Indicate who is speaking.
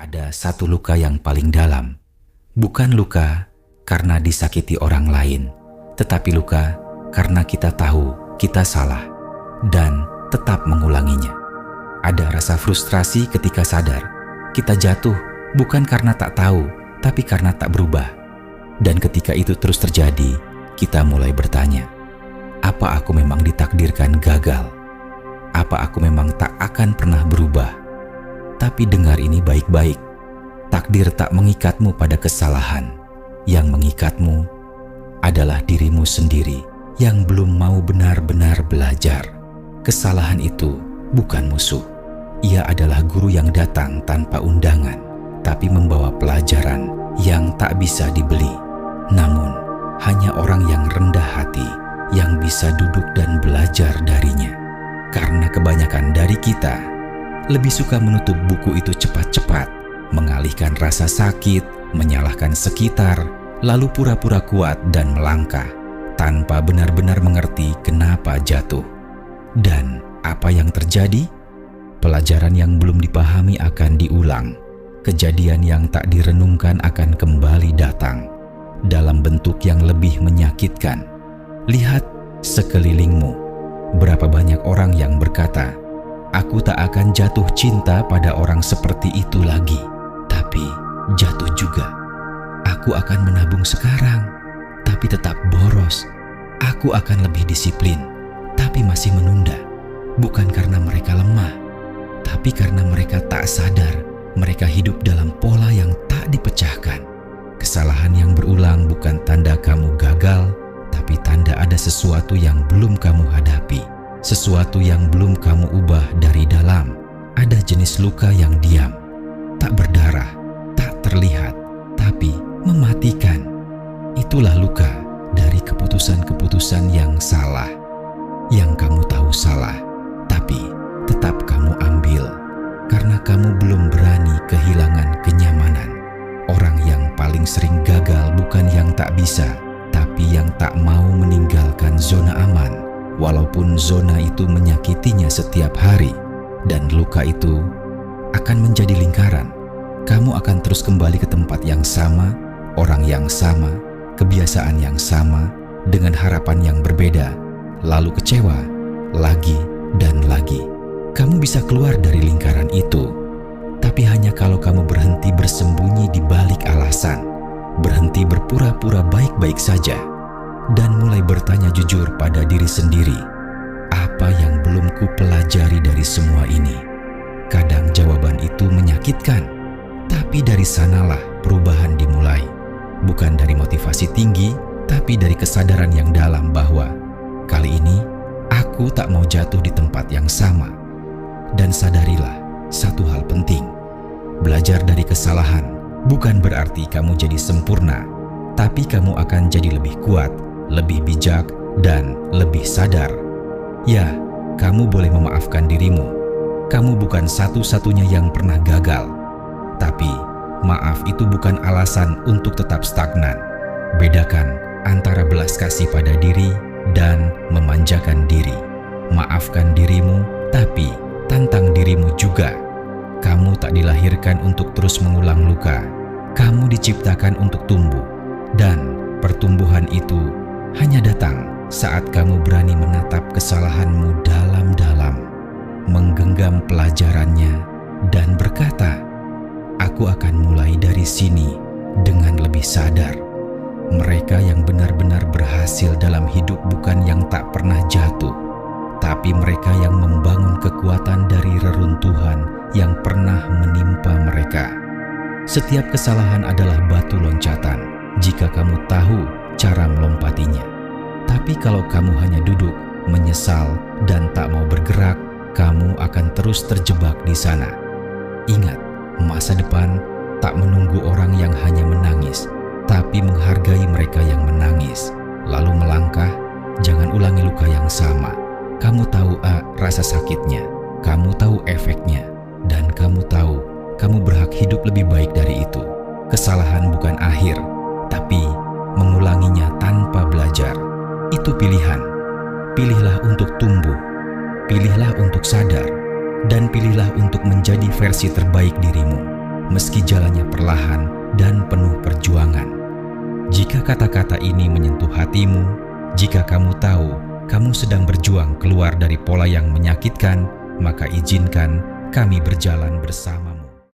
Speaker 1: Ada satu luka yang paling dalam, bukan luka karena disakiti orang lain, tetapi luka karena kita tahu kita salah dan tetap mengulanginya. Ada rasa frustrasi ketika sadar kita jatuh bukan karena tak tahu, tapi karena tak berubah. Dan ketika itu terus terjadi, kita mulai bertanya, apa aku memang ditakdirkan gagal? Apa aku memang tak akan pernah berubah? Tapi dengar ini baik-baik, takdir tak mengikatmu pada kesalahan. Yang mengikatmu adalah dirimu sendiri yang belum mau benar-benar belajar. Kesalahan itu bukan musuh. Ia adalah guru yang datang tanpa undangan, tapi membawa pelajaran yang tak bisa dibeli. Namun, hanya orang yang rendah hati yang bisa duduk dan belajar darinya. Karena kebanyakan dari kita lebih suka menutup buku itu cepat-cepat, mengalihkan rasa sakit, menyalahkan sekitar, lalu pura-pura kuat dan melangkah, tanpa benar-benar mengerti kenapa jatuh. Dan apa yang terjadi? Pelajaran yang belum dipahami akan diulang. Kejadian yang tak direnungkan akan kembali datang, dalam bentuk yang lebih menyakitkan. Lihat sekelilingmu, berapa banyak orang yang berkata, aku tak akan jatuh cinta pada orang seperti itu lagi, tapi jatuh juga. Aku akan menabung sekarang, tapi tetap boros. Aku akan lebih disiplin, tapi masih menunda. Bukan karena mereka lemah, tapi karena mereka tak sadar mereka hidup dalam pola yang tak dipecahkan. Kesalahan yang berulang bukan tanda kamu gagal, tapi tanda ada sesuatu yang belum kamu hadapi. Sesuatu yang belum kamu ubah dari dalam. Ada jenis luka yang diam, tak berdarah, tak terlihat, tapi mematikan. Itulah luka dari keputusan-keputusan yang salah, yang kamu tahu salah, tapi tetap kamu ambil karena kamu belum berani kehilangan kenyamanan. Orang yang paling sering gagal bukan yang tak bisa, tapi yang tak mau meninggalkan zona aman. Walaupun zona itu menyakitinya setiap hari, dan luka itu akan menjadi lingkaran. Kamu akan terus kembali ke tempat yang sama, orang yang sama, kebiasaan yang sama, dengan harapan yang berbeda, lalu kecewa, lagi dan lagi. Kamu bisa keluar dari lingkaran itu, tapi hanya kalau kamu berhenti bersembunyi di balik alasan, berhenti berpura-pura baik-baik saja, dan mulai bertanya jujur pada diri sendiri, apa yang belum kupelajari dari semua ini? Kadang jawaban itu menyakitkan, tapi dari sanalah perubahan dimulai. Bukan dari motivasi tinggi, tapi dari kesadaran yang dalam bahwa kali ini aku tak mau jatuh di tempat yang sama. Dan sadarilah satu hal penting, belajar dari kesalahan bukan berarti kamu jadi sempurna, tapi kamu akan jadi lebih kuat, lebih bijak, dan lebih sadar. Ya, kamu boleh memaafkan dirimu. Kamu bukan satu-satunya yang pernah gagal. Tapi, maaf itu bukan alasan untuk tetap stagnan. Bedakan antara belas kasih pada diri dan memanjakan diri. Maafkan dirimu, tapi tantang dirimu juga. Kamu tak dilahirkan untuk terus mengulang luka. Kamu diciptakan untuk tumbuh. Dan pertumbuhan itu hanya datang saat kamu berani menatap kesalahanmu dalam-dalam, menggenggam pelajarannya, dan berkata, aku akan mulai dari sini dengan lebih sadar. Mereka yang benar-benar berhasil dalam hidup bukan yang tak pernah jatuh, tapi mereka yang membangun kekuatan dari reruntuhan yang pernah menimpa mereka. Setiap kesalahan adalah batu loncatan jika kamu tahu cara melompatinya. Tapi kalau kamu hanya duduk, menyesal, dan tak mau bergerak, kamu akan terus terjebak di sana. Ingat, masa depan tak menunggu orang yang hanya menangis, tapi menghargai mereka yang menangis. Lalu melangkah, jangan ulangi luka yang sama. Kamu tahu rasa sakitnya, kamu tahu efeknya, dan kamu tahu kamu berhak hidup lebih baik dari itu. Kesalahan bukan akhir, tapi mengulanginya tanpa belajar. Itu pilihan. Pilihlah untuk tumbuh, pilihlah untuk sadar, dan pilihlah untuk menjadi versi terbaik dirimu. meski jalannya perlahan dan penuh perjuangan. Jika kata-kata ini menyentuh hatimu, jika kamu tahu kamu sedang berjuang keluar dari pola yang menyakitkan, maka izinkan kami berjalan bersamamu.